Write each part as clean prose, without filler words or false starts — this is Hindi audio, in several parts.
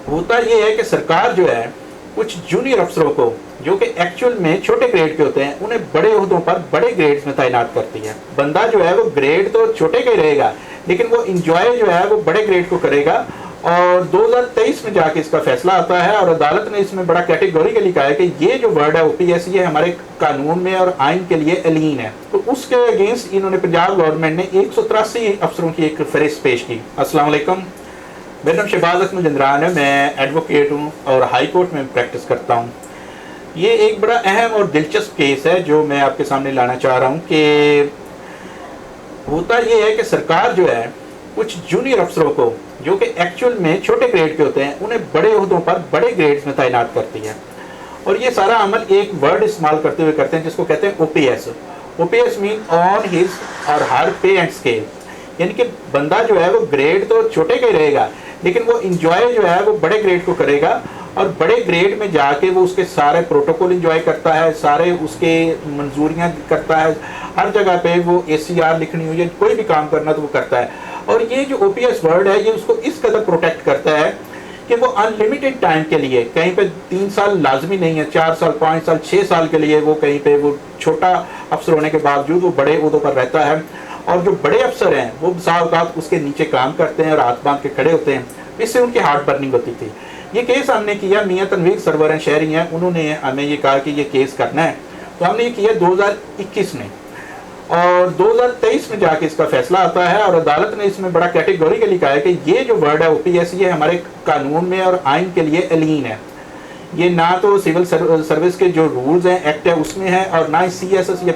होता ये है कि सरकार जो है कुछ जूनियर अफसरों को जो कि एक्चुअल में छोटे ग्रेड के होते हैं उन्हें बड़े ओहदों पर बड़े ग्रेड्स में तैनात करती है। बंदा जो है वो ग्रेड तो छोटे का ही रहेगा लेकिन वो इंजॉय जो है वो बड़े ग्रेड को करेगा। और 2023 में जाके इसका फैसला आता है और अदालत ने इसमें बड़ा कैटेगोरिकली कहा है कि ये जो वर्ड है ओपीएस ये हमारे कानून में और आइन के लिए अलीन है। तो उसके अगेंस्ट इन्होंने पंजाब गवर्नमेंट ने 183 अफसरों की एक फहरिस्त पेश की। अस्सलाम वालेकुम, मेरा नाम शहबाज अहमद जिंदरान है, मैं एडवोकेट हूँ और हाई कोर्ट में प्रैक्टिस करता हूँ। ये एक बड़ा अहम और दिलचस्प केस है जो मैं आपके सामने लाना चाह रहा हूँ कि होता ये है कि सरकार जो है कुछ जूनियर अफसरों को जो कि एक्चुअल में छोटे ग्रेड के होते हैं उन्हें बड़े ओहदों पर बड़े ग्रेड्स में तैनात करती है। और ये सारा अमल एक वर्ड इस्तेमाल करते हुए करते हैं जिसको कहते हैं OPS. OPS mean on his और हर पे एंड स्केल, यानी कि बंदा जो है वो ग्रेड तो छोटे का ही रहेगा लेकिन वो इंजॉय जो है वो बड़े ग्रेड को करेगा। और बड़े ग्रेड में जाके वो उसके सारे प्रोटोकॉल इंजॉय करता है, सारे उसके मंजूरियाँ करता है, हर जगह पे वो एसीआर लिखनी हुई है, कोई भी काम करना तो वो करता है। और ये जो ओपीएस वर्ड है ये उसको इस कदर प्रोटेक्ट करता है कि वो अनलिमिटेड टाइम के लिए, कहीं पे 3 साल लाजमी नहीं है, 4 साल 5 साल 6 साल के लिए वो कहीं पे वो छोटा अफसर होने के बावजूद वो बड़े ओहदों पर रहता है। और जो बड़े अफसर हैं वो साल उसके नीचे काम करते हैं और हाथ बांध के खड़े होते हैं, इससे उनकी हार्ट बर्निंग होती थी। ये केस हमने किया, मियाँ तनवीर सरवर हैं, शहरी हैं, उन्होंने हमें ये कहा कि ये केस करना है, तो हमने ये किया 2021 में। और 2023 में जाके इसका फैसला आता है और अदालत ने इसमें बड़ा कैटेगोरिकली कहा है कि ये जो वर्ड है ओपीएस ये हमारे कानून में और आइन के लिए अलीन है। ये ना तो सिविल सर्विस के जो रूल्स हैं एक्ट है उसमें है और ना ही सीएसएस या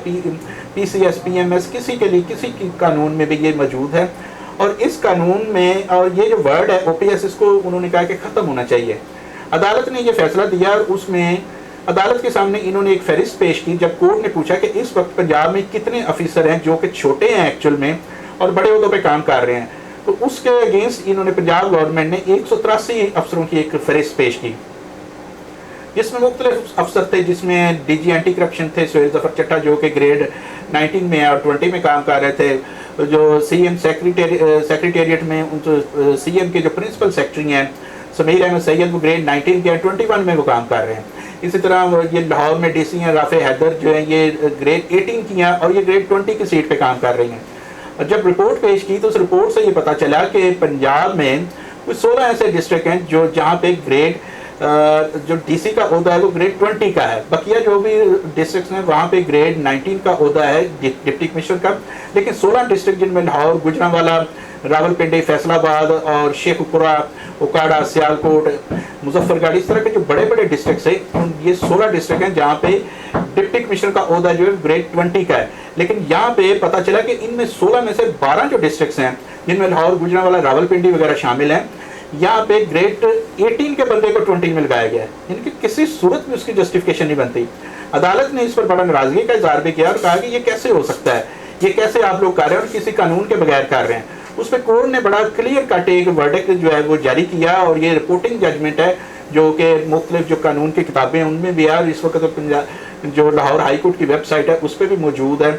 पीसीएस पीएमएस किसी के लिए किसी की कानून में भी ये मौजूद है। और इस कानून में और ये जो वर्ड है ओपीएस इसको उन्होंने कहा कि ख़त्म होना चाहिए। अदालत ने ये फैसला दिया और उसमें अदालत के सामने इन्होंने एक फहरिस्त पेश की। जब कोर्ट ने पूछा कि इस वक्त पंजाब में कितने ऑफिसर हैं जो कि छोटे हैं एक्चुअल में और बड़े ओहदों पे काम कर रहे हैं, तो उसके अगेंस्ट इन्होंने पंजाब गवर्नमेंट ने 183 अफसरों की एक फहरिस्त पेश की जिसमें मुख्तलिफ अफसर थे, जिसमें डीजी एंटी करप्शन थे सुहेल जफर चट्टा जो कि ग्रेड 19 में और 20 में काम कर रहे थे। जो सीएम सेक्रेटेरिएट में सीएम के जो प्रिंसिपल सेक्रेटरी हैं समीर अहमद सैयद वो ग्रेड 19 के 21 में वो काम कर रहे हैं। इसी तरह ये लाहौर में डीसी हैं राफे हैदर जो है ये ग्रेड 18 की हैं और ये ग्रेड 20 की सीट पे काम कर रही हैं। और जब रिपोर्ट पेश की तो उस रिपोर्ट से ये पता चला कि पंजाब में कुछ 16 ऐसे डिस्ट्रिक्ट हैं जो जहाँ पे ग्रेड जो डीसी का ओहदा है वो ग्रेड 20 का है। बकिया जो भी डिस्ट्रिक्ट हैं वहाँ पे ग्रेड 19 का ओहदा है डिप्टी कमिश्नर का। लेकिन 16 डिस्ट्रिक्ट जिनमें लाहौर, गुजरांवाला, रावलपिंडी, फैसलाबाद और शेखपुरा, उकाड़ा, सियालकोट, मुजफ्फरगढ़, इस तरह के जो बड़े बड़े डिस्ट्रिक्ट हैं ये 16 डिस्ट्रिक्ट हैं जहाँ पे डिप्टी कमिश्नर का ओहदा जो है ग्रेड 20 का है। लेकिन यहाँ पे पता चला कि इनमें 16 में से 12 जो डिस्ट्रिक्ट हैं जिनमें लाहौर, गुजरांवाला, रावलपिंडी वगैरह शामिल हैं, यहाँ पे ग्रेड 18 के बंदे को 20 में लगाया गया है। इनकी किसी सूरत में उसकी जस्टिफिकेशन नहीं बनती। अदालत ने इस पर बड़ा नाराजगी का इजहार भी किया और कहा कि ये कैसे हो सकता है, ये कैसे आप लोग कर रहे हैं और किसी कानून के बगैर कर रहे हैं। उस पर कोर्ट ने बड़ा क्लियर कट एक वर्डिक्ट जो है वो जारी किया और ये रिपोर्टिंग जजमेंट है जो कि मुख्तलिफ जो कानून की किताबें हैं उनमें भी है और इस वक्त तो पंजाब जो लाहौर हाई कोर्ट की वेबसाइट है उस पर भी मौजूद है।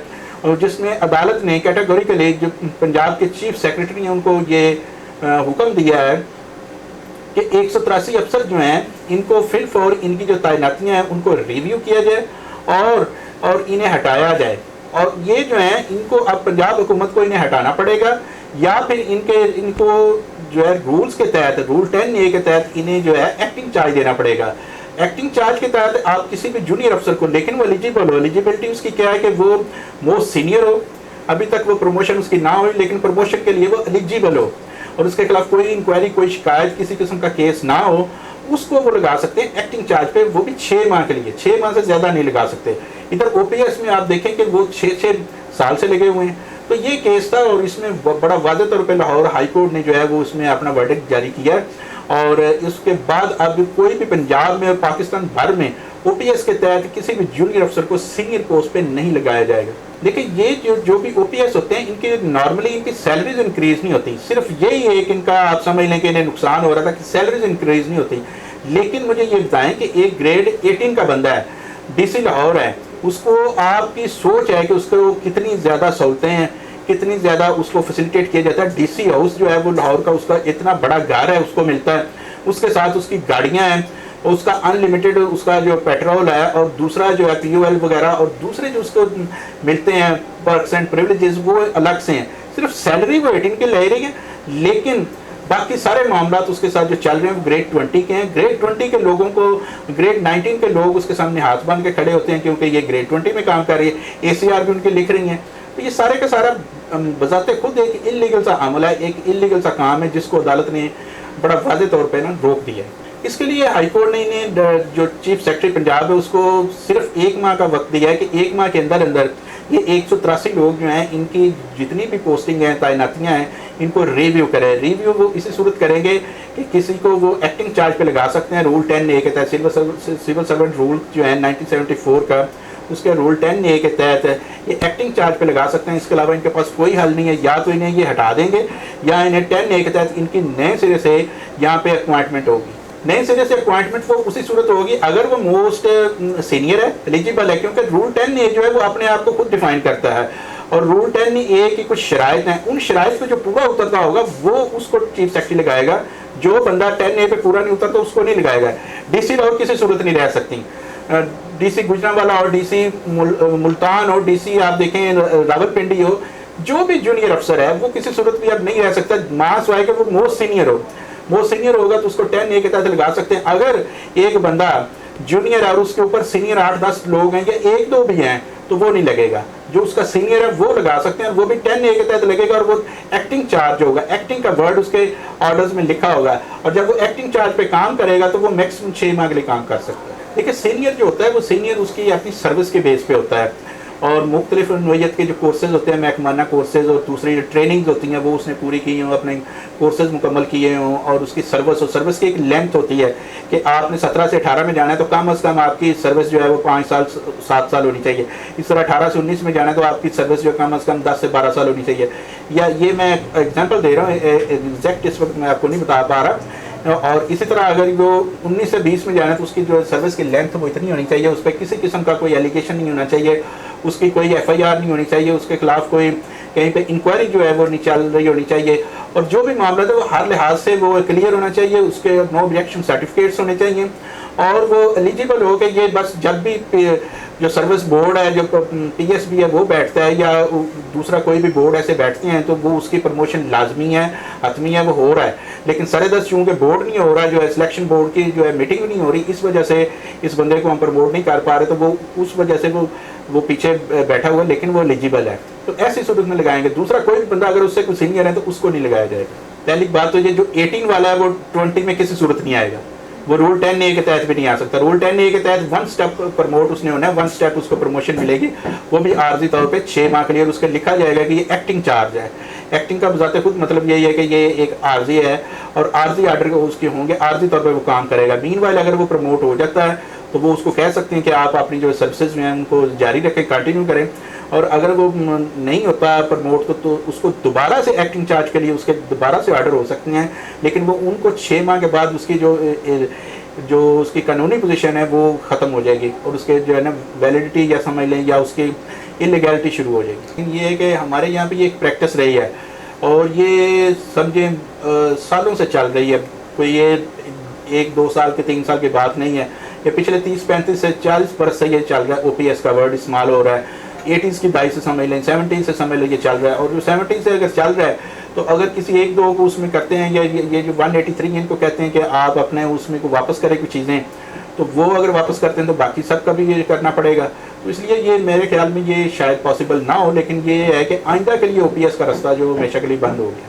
और जिसमें अदालत ने कैटेगोरिकली जो पंजाब के चीफ सेक्रेटरी हैं उनको ये हुक्म दिया है कि 183 अफसर जो हैं इनको फिल फॉर इनकी जो तैनातियाँ हैं उनको रिव्यू किया जाए और इन्हें हटाया जाए। और ये जो है इनको अब पंजाब हुकूमत को इन्हें हटाना पड़ेगा या फिर इनको जो है रूल्स के तहत रूल 10A के तहत इन्हें जो है एक्टिंग चार्ज देना पड़ेगा। एक्टिंग चार्ज के तहत आप किसी भी जूनियर अफसर को, लेकिन वो एलिजिबल हो, एलिजिबिलिटी उसकी क्या है कि वो मोस्ट सीनियर हो, अभी तक वो प्रमोशन उसकी ना हो लेकिन प्रमोशन के लिए वो एलिजिबल हो और उसके खिलाफ कोई इंक्वायरी, कोई शिकायत, किसी किस्म का केस ना हो, उसको वो लगा सकते हैं एक्टिंग चार्ज पे, वो भी 6 माह के लिए। 6 माह से ज़्यादा नहीं लगा सकते। इधर ओपीएस में आप देखें कि वो 6 साल से लगे हुए हैं। तो ये केस था और इसमें बड़ा वाज़ेह तौर पे लाहौर हाई कोर्ट ने जो है वो उसमें अपना वर्डिक्ट जारी किया और इसके बाद अब कोई भी पंजाब में और पाकिस्तान भर में ओपीएस के तहत किसी भी जूनियर अफसर को सीनियर पोस्ट पे नहीं लगाया जाएगा। देखिए ये जो भी ओपीएस होते हैं इनके नॉर्मली इनकी सैलरीज इंक्रीज नहीं होती। सिर्फ यही एक इनका आप समझ लें कि इन्हें नुकसान हो रहा था कि सैलरीज इंक्रीज नहीं होती। लेकिन मुझे ये बताएं कि एक ग्रेड 18 का बंदा है, डीसी लाहौर है, उसको आपकी सोच है कि उसको कितनी ज़्यादा सहूलतें हैं, कितनी ज़्यादा उसको फैसिलिटेट किया जाता है। डीसी हाउस जो है वो लाहौर का उसका इतना बड़ा घर है उसको मिलता है, उसके साथ उसकी गाड़ियाँ हैं, उसका अनलिमिटेड उसका जो पेट्रोल है, और दूसरा जो है POL वगैरह और दूसरे जो उसको मिलते हैं पर्क्स एंड प्रिविलेजेस वो अलग से हैं। सिर्फ सैलरी वो 18 के ले रही है, लेकिन बाकी सारे मामला उसके साथ जो चल रहे हैं वो ग्रेड 20 के हैं। ग्रेड 20 के लोगों को ग्रेड 19 के लोग उसके सामने हाथ बांध के खड़े होते हैं, क्योंकि ये ग्रेड 20 में काम कर रही है, ACR भी उनकी लिख रही हैं। तो ये सारे का सारा बजाते खुद एक इलीगल सा अमल है, एक इलीगल सा काम है, जिसको अदालत ने बड़ा वाज़ेह तौर पर ना रोक दिया है। इसके लिए हाईकोर्ट ने इन्हें जो चीफ सेक्रेटरी पंजाब है उसको सिर्फ 1 माह का वक्त दिया है कि 1 माह के अंदर अंदर ये 183 लोग जो हैं इनकी जितनी भी पोस्टिंग हैं, तैनातियाँ हैं, इनको रिव्यू करें। रिव्यू वो इसी सूरत करेंगे कि किसी को वो एक्टिंग चार्ज पे लगा सकते हैं। रूल 10A के तहत सिविल सर्वेंट रूल जो है 1974 का, उसके रूल 10A के तहत ये एक्टिंग चार्ज पे लगा सकते हैं। इसके अलावा इनके पास कोई हल नहीं है, या तो इन्हें ये हटा देंगे या इन्हें 10A के तहत इनकी नए सिरे से यहाँ पे अपॉइंटमेंट होगी। नए सिरे से अपॉइंटमेंट वो उसी सूरत होगी अगर वो मोस्ट सीनियर है, एलिजिबल है, क्योंकि रूल 10A जो है वो अपने आप को खुद डिफाइन करता है, और रूल 10A की कुछ शराइत हैं, उन शराइत पे जो पूरा उतरता होगा वो उसको चीफ सेक्रेटरी लगाएगा। जो बंदा 10A पे पूरा नहीं उतरता उसको नहीं लगाएगा। DC और किसी सूरत नहीं रह सकती। DC गुजरांवाला और DC मुल्तान और DC आप देखें रावलपिंडी हो, जो भी जूनियर अफसर है वो किसी सूरत भी अब नहीं रह सकता, मास वाई के वो मोस्ट सीनियर हो। वो सीनियर होगा तो उसको 10A के तहत लगा सकते हैं। अगर एक बंदा जूनियर है और उसके ऊपर सीनियर 8-10 लोग हैं या 1-2 भी हैं तो वो नहीं लगेगा। जो उसका सीनियर है वो लगा सकते हैं, वो भी 10A के तहत लगेगा, और वो एक्टिंग चार्ज होगा। एक्टिंग का वर्ड उसके ऑर्डर्स में लिखा होगा, और जब वो एक्टिंग चार्ज पे काम करेगा तो वो मैक्सिमम 6 माह के लिए काम कर सकता है। देखिए सीनियर जो होता है वो सीनियर उसकी अपनी सर्विस के बेस पे होता है, और मुख्तलिफ नोयत के जो कोर्सेज होते हैं, महकमाना कोर्सेज और दूसरी जो ट्रेनिंग्स होती हैं वो उसने पूरी की हों, अपने कोर्सेज मुकम्मल किए हों, और उसकी सर्विस, और सर्विस की एक लेंथ होती है कि आपने 17 से 18 में जाना है तो कम अज़ कम आपकी सर्विस जो है वो 5 साल 7 साल होनी चाहिए। इस तरह 18 से 19 में जाना है तो आपकी सर्विस जो कम अज़ कम 10 से 12 साल होनी चाहिए। या ये मैं एग्जाम्पल दे रहा हूँ, एग्जैक्ट इस वक्त मैं आपको नहीं बता पा रहा। और इसी तरह अगर वो 19 से 20 में जाना है तो उसकी जो सर्विस की लेंथ वो इतनी होनी चाहिए, उस पर किसी किस्म का कोई एलिगेशन नहीं होना चाहिए, उसकी कोई FIR नहीं होनी चाहिए, उसके खिलाफ कोई कहीं पे इंक्वायरी जो है वो नहीं चल रही होनी चाहिए, और जो भी मामला है वो हर लिहाज से वो क्लियर होना चाहिए। उसके नो ऑब्जेक्शन सर्टिफिकेट्स होने चाहिए, और वो एलिजिबल हो के ये बस जब भी जो सर्विस बोर्ड है, जो PSB है वो बैठता है, या दूसरा कोई भी बोर्ड ऐसे बैठते हैं तो वो उसकी प्रमोशन लाजमी है, हतमी है, वो हो रहा है। लेकिन सरेदस्त चूँकि बोर्ड नहीं हो रहा, जो है सिलेक्शन बोर्ड की जो है मीटिंग नहीं हो रही, इस वजह से इस बंदे को हम प्रमोट नहीं कर पा रहे, तो वो उस वजह से वो पीछे बैठा हुआ, लेकिन वो एलिजिबल है, तो ऐसी सूरत में लगाएंगे। दूसरा कोई भी बंदा अगर उससे कोई सीनियर है तो उसको नहीं लगाया जाएगा। पहली बात तो ये जो 18 वाला है वो 20 में किसी सूरत नहीं आएगा, वो रूल 10A के तहत भी नहीं आ सकता। रूल 10A के तहत 1 स्टेप प्रमोट उसने होना है, 1 स्टेप उसको प्रमोशन मिलेगी, वो भी आर्जी तौर पे 6 माह के लिए। उसके लिखा जाएगा कि ये एक्टिंग चार्ज है। एक्टिंग का बजाते खुद मतलब यही है कि ये एक आर्जी है, और आर्जी आर्डर उसके होंगे, आर्जी तौर पर वो काम करेगा। मीनवाइल अगर वो प्रमोट हो जाता है तो वो उसको कह सकते हैं कि आप अपनी जो सर्विसेज हैं उनको जारी रखें, कंटिन्यू करें, और अगर वो नहीं होता प्रमोट तो उसको दोबारा से एक्टिंग चार्ज के लिए उसके दोबारा से ऑर्डर हो सकते हैं, लेकिन वो उनको 6 माह के बाद उसकी जो उसकी कानूनी पोजीशन है वो ख़त्म हो जाएगी, और उसके जो है ना वैलिडिटी या समझ लें या उसकी इलीगैलिटी शुरू हो जाएगी। लेकिन ये है कि हमारे यहाँ पे ये एक प्रैक्टिस रही है, और ये समझें सालों से चल रही है, कोई ये 1-2 साल के 3 साल की बात नहीं है, ये पिछले 30-35 से 40 बरस से ये चल रहा है। OPS का वर्ड इस्तेमाल हो रहा है, 80s की दाई से समझ लें, 70s से समझ लें, ये चल रहा है। और जो 70s से अगर चल रहा है तो अगर किसी 1-2 को उसमें करते हैं, या ये जो 183 इनको कहते हैं कि आप अपने उसमें को वापस करें कुछ चीज़ें, तो वो अगर वापस करते हैं तो बाकी सब का भी ये करना पड़ेगा। तो इसलिए ये मेरे ख्याल में ये शायद पॉसिबल ना हो, लेकिन ये है कि आइंदा के लिए OPS का रास्ता जो हमेशा के लिए बंद हो गया।